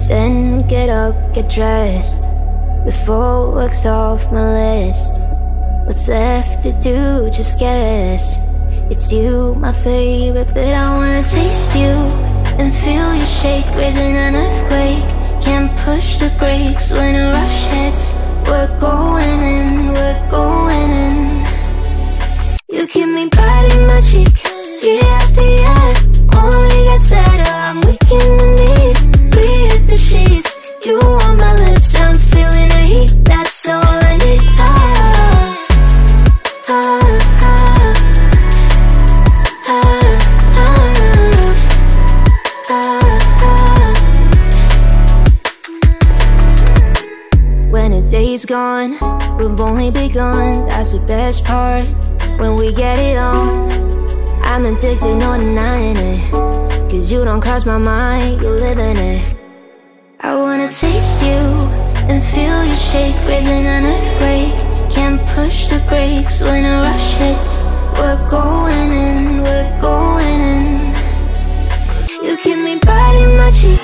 Then get up, get dressed, before work's off my list. What's left to do, just guess. It's you, my favorite, but I wanna taste you and feel you shake, raising an earthquake. Can't push the brakes when a rush hits. We're going in, we're going in. You keep me biting my cheek, year after year. Only gets better, I'm weak in the knees. We hit the sheets, you on my lips, I'm feeling the heat. That's all I need. When a day's gone, we've only begun. That's the best part, when we get it on. I'm addicted, no denying it, cause you don't cross my mind, you live in it. I wanna taste you and feel you shake, raising an earthquake. Can't push the brakes when a rush hits. We're going in, we're going in. You keep me biting my cheek,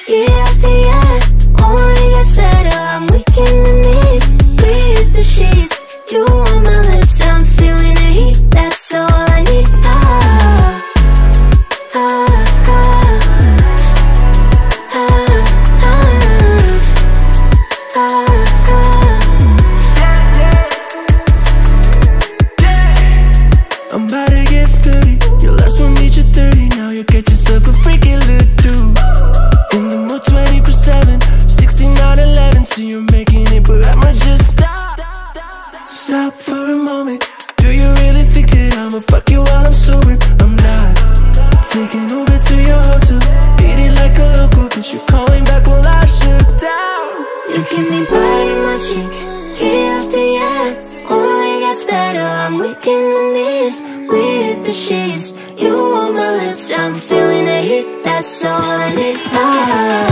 year after year. Only gets better, I'm weak in the knees. We hit the sheets, you on my lips, I'm feeling the heat. That's all I need. I'm about to get 30. Your last one made you 30. Now you get yourself a freaking little dude. In the mood 24/7, 16 out 11. So you're making it, but I'ma just stop. Stop for a moment. Do you really think that I'ma fuck you while I'm sober? I'm not. Taking Uber to your hotel, beat it like a local, cause you're calling back while I shut down. You keep me biting my cheek, year after year. Only gets better, I'm weak in the knees. We hit the sheets, you on my lips, I'm feeling the heat. That's all I need. That's all I need.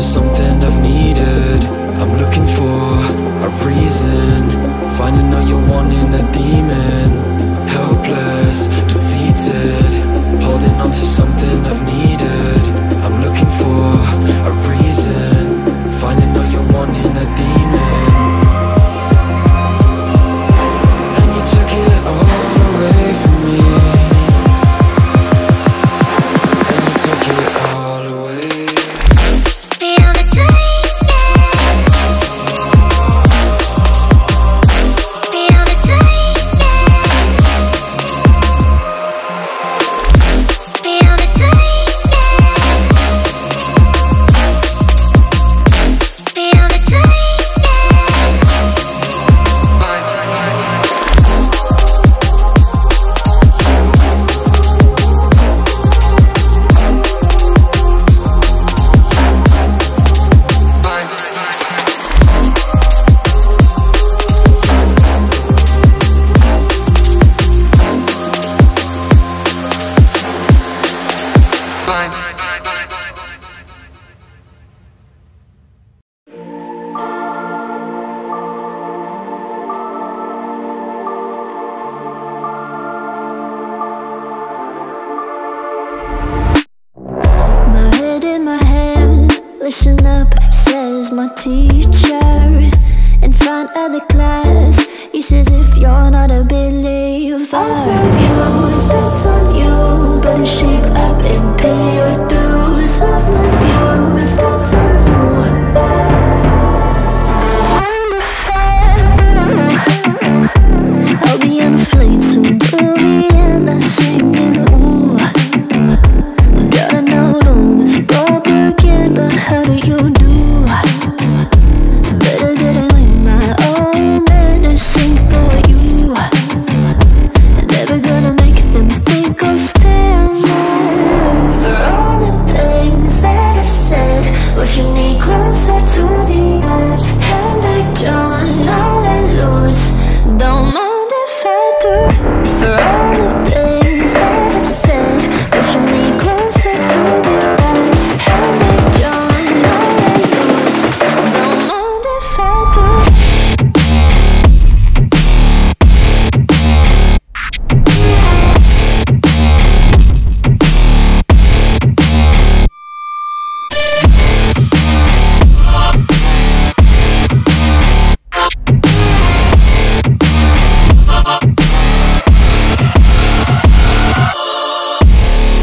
to something I've needed. I'm looking for a reason, finding all you're wanting, a demon. Helpless, defeated, holding on to something I've needed. I'm looking for a reason, finding all you're wanting, a demon. And you took it all away from me, and you took it all away. Listen up, says my teacher. In front of the class, he says if you're not a believer, I'll love you, that's on you. Better shape up and pay your dues. I'll love you, that's on you. I'll be on a flight soon to the end. I sing you. Gotta know all this propaganda. How do you do? Better get it with my own medicine for you. Never gonna make them think I'll stand there. For all the things that I've said, pushing me closer to the edge. And I don't know that lose. Don't mind if I do. For all the things that I've said, pushing me closer to the edge. And I don't know that lose. Don't mind if I do.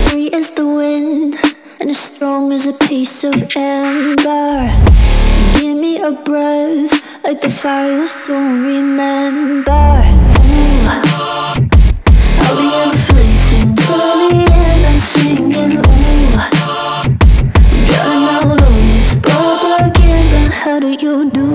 Free as the wind and as strong as a piece of amber. Give me a breath like the fire you'll soon remember. Ooh. I'll be on a fleet soon to the end. I'm singing. Ooh. Gotta know all this propaganda. How do you do?